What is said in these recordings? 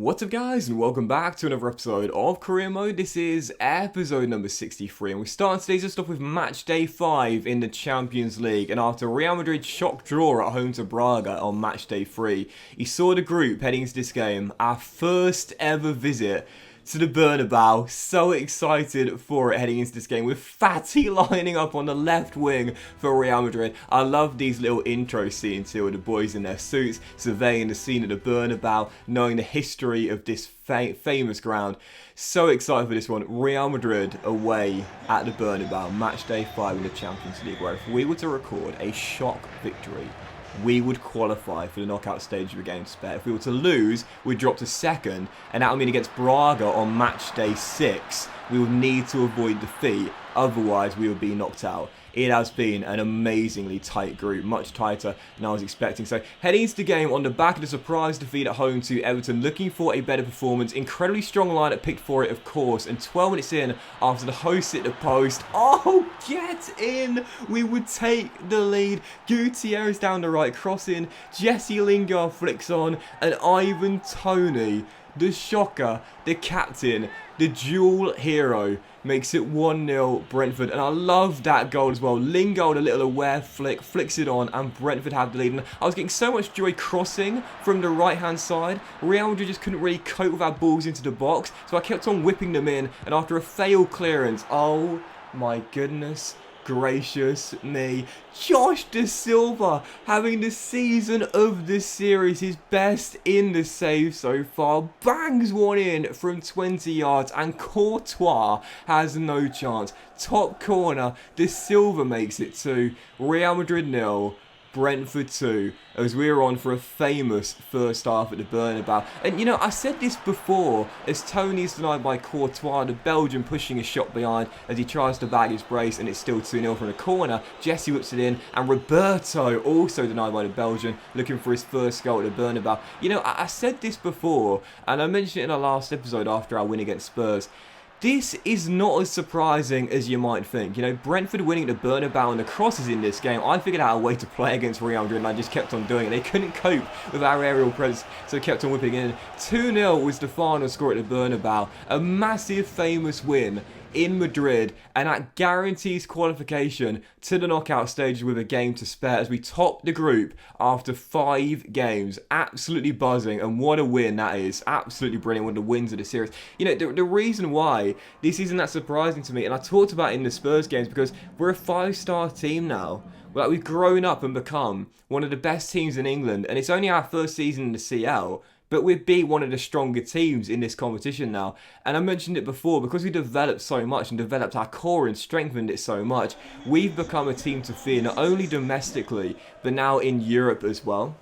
What's up guys, and welcome back to another episode of Career Mode. This is episode number 63 and we start today's just off with match day 5 in the Champions League, and after Real Madrid's shock draw at home to Braga on match day 3, you saw the group heading into this game, our first ever visit to the Bernabéu. So excited for it heading into this game with Fatty lining up on the left wing for Real Madrid. I love these little intro scenes here with the boys in their suits surveying the scene of the Bernabéu, knowing the history of this famous ground. So excited for this one. Real Madrid away at the Bernabéu, match day 5 in the Champions League, where if we were to record a shock victory, we would qualify for the knockout stage of the game to spare. If we were to lose, we'd drop to second, and that would mean against Braga on match day 6, we would need to avoid defeat, otherwise we would be knocked out. It has been an amazingly tight group, much tighter than I was expecting. So heading into the game on the back of the surprise defeat at home to Everton, looking for a better performance. Incredibly strong lineup picked for it, of course, and 12 minutes in, after the host hit the post, oh, get in! We would take the lead. Gutierrez down the right, crossing, Jesse Lingard flicks on, and Ivan Toney, the shocker, the captain, the dual hero, makes it 1-0 Brentford, and I love that goal as well. Lingard, a little aware flick, flicks it on, and Brentford have the lead. And I was getting so much joy crossing from the right-hand side. Real Madrid just couldn't really cope with our balls into the box, so I kept on whipping them in, and after a failed clearance, oh my goodness gracious me, Josh Da Silva having the season of the series, his best in the save so far, bangs one in from 20 yards, and Courtois has no chance. Top corner, Da Silva makes it 2, Real Madrid 0, Brentford 2, as we were on for a famous first half at the Bernabéu. And you know, I said this before, as Tony is denied by Courtois, the Belgian pushing a shot behind as he tries to bag his brace, and it's still 2-0 from the corner. Jesse whips it in, and Roberto also denied by the Belgian, looking for his first goal at the Bernabéu. You know, I said this before, and I mentioned it in our last episode after our win against Spurs. This is not as surprising as you might think. You know, Brentford winning the Bernabéu and the crosses in this game, I figured out a way to play against Real Madrid, and I just kept on doing it. They couldn't cope with our aerial presence, so I kept on whipping in. 2-0 was the final score at the Bernabéu. A massive, famous win in Madrid, and that guarantees qualification to the knockout stages with a game to spare as we top the group after 5 games. Absolutely buzzing, and what a win that is. Absolutely brilliant, one of the wins of the series. You know, the reason why this isn't that surprising to me, and I talked about it in the Spurs games, because we're a 5-star team now. Like, we've grown up and become one of the best teams in England, and it's only our first season in the CL, but we've been one of the stronger teams in this competition now. And I mentioned it before, because we developed so much and developed our core and strengthened it so much, we've become a team to fear, not only domestically, but now in Europe as well.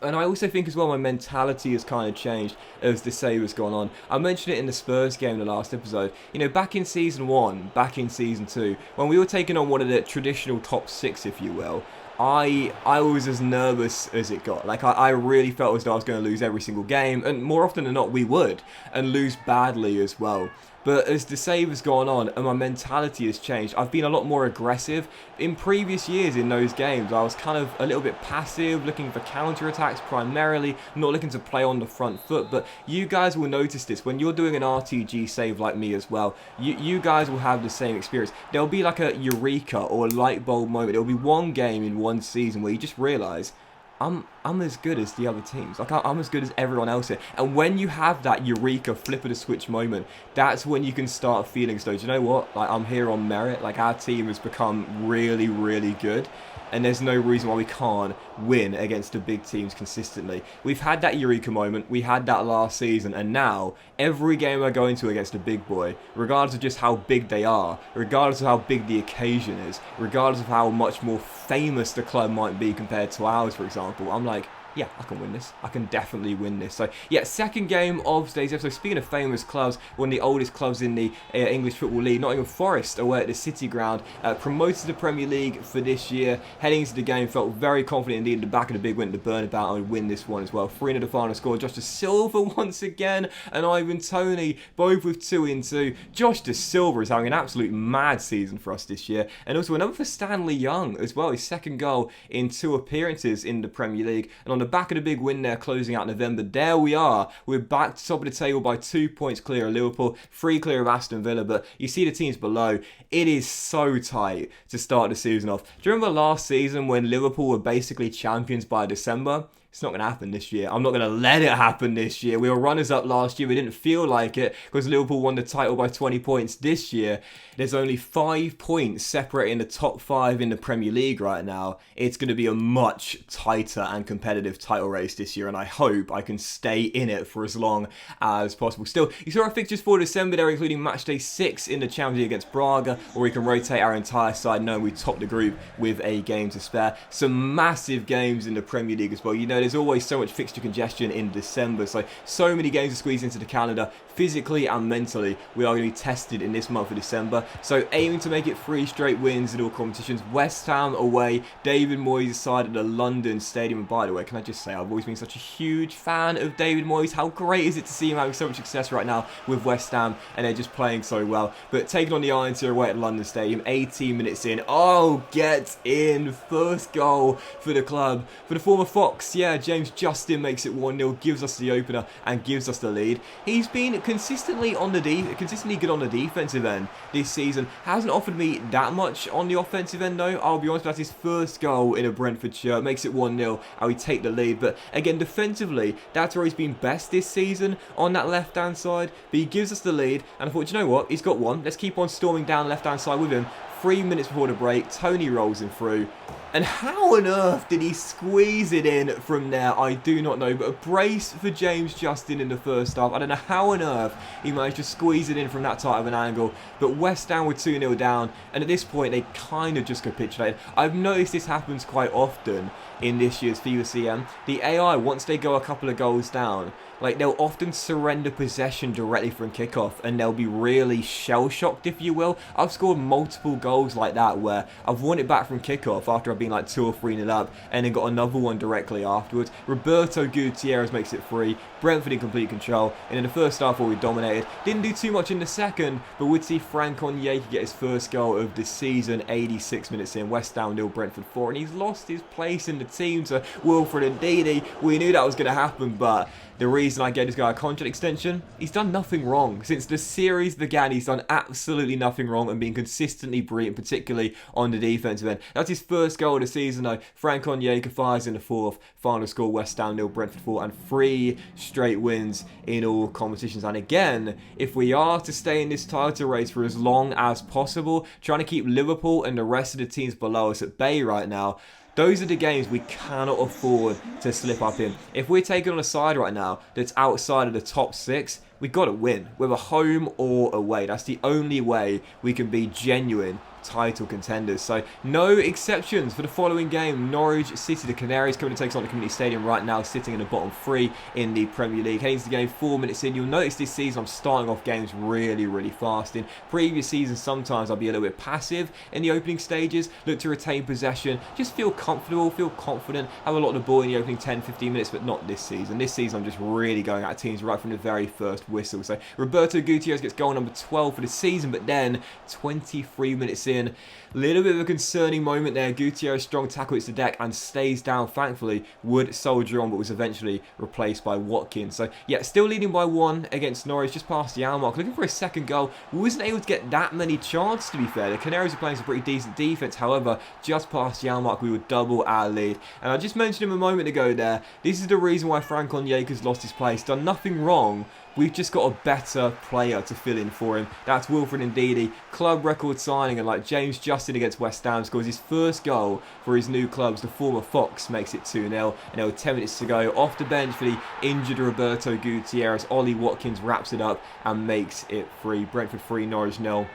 And I also think as well my mentality has kind of changed as the save has gone on. I mentioned it in the Spurs game in the last episode. You know, back in Season 1, back in Season 2, when we were taking on one of the traditional top 6, if you will, I was as nervous as it got. Like, I really felt as though I was going to lose every single game, and more often than not we would, and lose badly as well. But as the save has gone on and my mentality has changed, I've been a lot more aggressive. In previous years in those games, I was kind of a little bit passive, looking for counter-attacks primarily, not looking to play on the front foot. But you guys will notice this when you're doing an RTG save like me as well. You guys will have the same experience. There'll be like a eureka or a light bulb moment. There'll be one game in one season where you just realise, I'm as good as the other teams. Like, I'm as good as everyone else here. And when you have that eureka flip of the switch moment, that's when you can start feeling so, do you know what? Like, I'm here on merit. Like, our team has become really, really good. And there's no reason why we can't win against the big teams consistently. We've had that eureka moment, we had that last season, and now every game I go into against a big boy, regardless of just how big they are, regardless of how big the occasion is, regardless of how much more famous the club might be compared to ours, for example, I'm like, yeah, I can win this. I can definitely win this. So, yeah, second game of today's episode. Speaking of famous clubs, one of the oldest clubs in the English Football League, Nottingham Forest, away at the City Ground, promoted to the Premier League for this year. Heading into the game, felt very confident indeed. The back of the big win to Bernabéu, I would win this one as well. 3-0 the final score. Josh Da Silva once again, and Ivan Toney, both with 2 in 2. Josh Da Silva is having an absolute mad season for us this year. And also another for Stanley Young as well. His second goal in 2 appearances in the Premier League. And on the the back of the big win there, closing out November. There we are. We're back to top of the table by 2 points clear of Liverpool, 3 clear of Aston Villa, but you see the teams below. It is so tight to start the season off. Do you remember last season when Liverpool were basically champions by December? It's not going to happen this year. I'm not going to let it happen this year. We were runners-up last year. We didn't feel like it because Liverpool won the title by 20 points. This year, there's only 5 points separating the top 5 in the Premier League right now. It's going to be a much tighter and competitive title race this year, and I hope I can stay in it for as long as possible. Still, you saw our fixtures for December there, including match day 6 in the Champions League against Braga, where we can rotate our entire side knowing we top the group with a game to spare. Some massive games in the Premier League as well. You know, there's always so much fixture congestion in December, so many games to squeeze into the calendar. Physically and mentally, we are going to be tested in this month of December, so aiming to make it 3 straight wins in all competitions. West Ham away, David Moyes' side at the London Stadium. And by the way, can I just say, I've always been such a huge fan of David Moyes. How great is it to see him having so much success right now with West Ham, and they're just playing so well. But taking on the Irons here away at London Stadium, 18 minutes in. Oh, get in! First goal for the club, for the former Fox. Yeah, James Justin makes it 1-0, gives us the opener and gives us the lead. He's been consistently good on the defensive end this season. Hasn't offered me that much on the offensive end though. I'll be honest, that's his first goal in a Brentford shirt. Makes it 1-0 and we take the lead. But again, defensively, that's where he's been best this season, on that left-hand side. But he gives us the lead, and I thought, you know what, he's got one. Let's keep on storming down left-hand side with him. 3 minutes before the break, Tony rolls him through. And how on earth did he squeeze it in from there? I do not know. But a brace for James Justin in the first half. I don't know how on earth he managed to squeeze it in from that tight of an angle. But West Ham were 2-0 down. And at this point, they kind of just capitulated. I've noticed this happens quite often in this year's FIFA CM. The AI, once they go a couple of goals down, like, they'll often surrender possession directly from kickoff, and they'll be really shell-shocked, if you will. I've scored multiple goals like that where I've won it back from kickoff after I've been like 2 or 3-0 up, and then got another one directly afterwards. Roberto Gutierrez makes it 3. Brentford in complete control. And in the first half, where we dominated, didn't do too much in the second, but would see Frank Onyeka get his first goal of the season, 86 minutes in. West Ham 0, Brentford 4, and he's lost his place in the team to Wilfred Ndidi. We knew that was going to happen, but the reason I gave this guy a contract extension, he's done nothing wrong. Since the series began, he's done absolutely nothing wrong and been consistently brilliant, particularly on the defensive end. That's his first goal of the season though. Frank Onyeka fires in the 4th. Final score, West Ham 0, Brentford 4, and 3 straight wins in all competitions. And again, if we are to stay in this title race for as long as possible, trying to keep Liverpool and the rest of the teams below us at bay right now, those are the games we cannot afford to slip up in. If we're taking on a side right now that's outside of the top 6, we've got to win, whether home or away. That's the only way we can be genuine title contenders. So no exceptions for the following game. Norwich City, the Canaries, coming to take on the Community Stadium right now, sitting in the bottom 3 in the Premier League. Heading to the game 4 minutes in. You'll notice this season I'm starting off games really fast. In previous seasons, sometimes I'll be a little bit passive in the opening stages, look to retain possession, just feel comfortable, feel confident, have a lot of the ball in the opening 10-15 minutes, but not this season. This season I'm just really going at teams right from the very first whistle. So Roberto Gutierrez gets goal number 12 for the season, but then 23 minutes in, a little bit of a concerning moment there. Gutierrez strong tackle hits the deck and stays down. Thankfully, would soldier on, but was eventually replaced by Watkins. So yeah, still leading by 1 against Norwich, just past the hour mark. Looking for a second goal. We wasn't able to get that many chances, to be fair. The Canaries are playing some pretty decent defense. However, just past the hour mark, we would double our lead. And I just mentioned him a moment ago there. This is the reason why Frank Onyeka's lost his place. Done nothing wrong. We've just got a better player to fill in for him. That's Wilfred Ndidi. Club record signing, and like James Justin against West Ham scores his first goal for his new clubs. The former Fox makes it 2-0. And there were 10 minutes to go. Off the bench for the injured Roberto Gutierrez, Ollie Watkins wraps it up and makes it 3. Brentford 3, Norwich 0.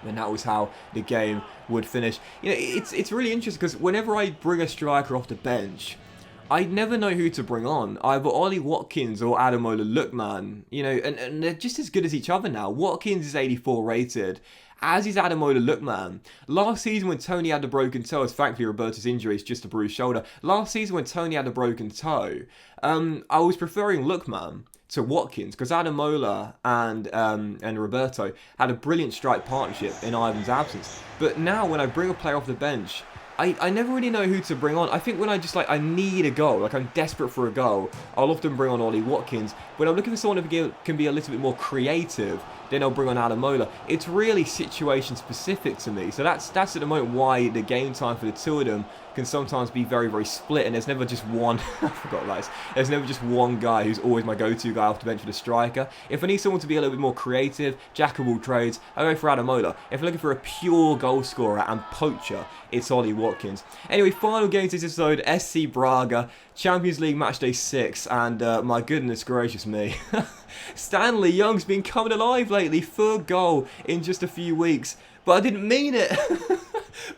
And that was how the game would finish. You know, it's really interesting because whenever I bring a striker off the bench, I never know who to bring on, either Ollie Watkins or Ademola Lookman, you know, and they're just as good as each other now. Watkins is 84 rated, as is Ademola Lookman. Last season when Tony had the broken toe, as thankfully Roberto's injury is just a bruised shoulder, last season when Tony had the broken toe, I was preferring Lookman to Watkins because Ademola and Roberto had a brilliant strike partnership in Ivan's absence. But now when I bring a player off the bench, I never really know who to bring on. I think when I just, like, I need a goal, like I'm desperate for a goal, I'll often bring on Ollie Watkins. When I'm looking for someone who can be a little bit more creative, then I'll bring on Adamola. It's really situation specific to me. So that's at the moment why the game time for the two of them can sometimes be very, very split, and there's never just one, I forgot that. There's never just one guy who's always my go-to guy off the bench for the striker. If I need someone to be a little bit more creative, jack of all trades, I go for Adamola. If I'm looking for a pure goal scorer and poacher, it's Ollie Watkins. Anyway, final game to this episode, SC Braga, Champions League Matchday 6, and my goodness gracious me. Stanley Young's been coming alive lately, third goal in just a few weeks, but I didn't mean it.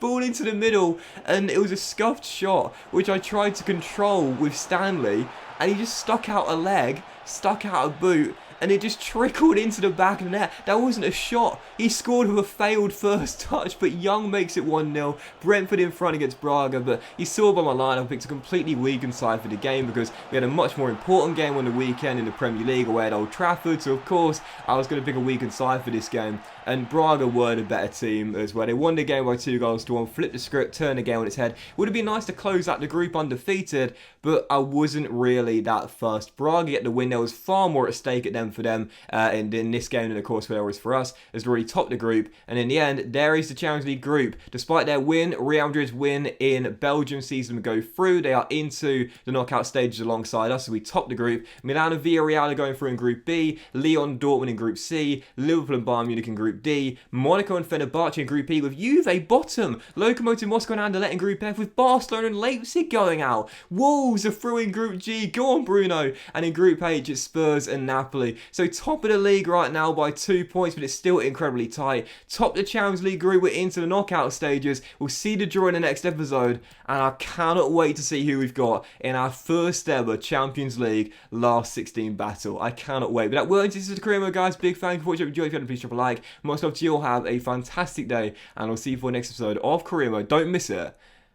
Ball into the middle, and it was a scuffed shot, which I tried to control with Stanley, and he just stuck out a leg, stuck out a boot, and it just trickled into the back of the net. That wasn't a shot. He scored with a failed first touch, but Young makes it 1-0. Brentford in front against Braga, but you saw by my line, I picked a completely weakened side for the game because we had a much more important game on the weekend in the Premier League away at Old Trafford, so of course I was going to pick a weakened side for this game, and Braga were the better team as well. They won the game by 2-1, flipped the script, turned the game on its head. Would have been nice to close out the group undefeated, but I wasn't really that fussed. Braga get the win. There was far more at stake for them in this game than of course there was for us, as they already topped the group, and in the end there is the Champions League group. Despite their win, Real Madrid's win in Belgium sees them go through. They are into the knockout stages alongside us, so we top the group. Milan and Villarreal are going through in Group B, Lyon, Dortmund in Group C, Liverpool and Bayern Munich in Group D, Monaco and Fenerbahce in Group E with Juve bottom, Lokomotiv Moscow and Anderlecht in Group F with Barcelona and Leipzig going out. Wolves are through in Group G, go on Bruno, and in Group H it's Spurs and Napoli. So top of the league right now by 2 points, but it's still incredibly tight. Top the Champions League group, we're into the knockout stages. We'll see the draw in the next episode, and I cannot wait to see who we've got in our first ever Champions League last 16 battle. I cannot wait. But that will this is the career mode, guys. Big thank you for watching. If you enjoyed, if you haven't, please drop a like. Much love to you all. Have a fantastic day, and I'll see you for the next episode of Career Mode. Don't miss it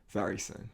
very soon.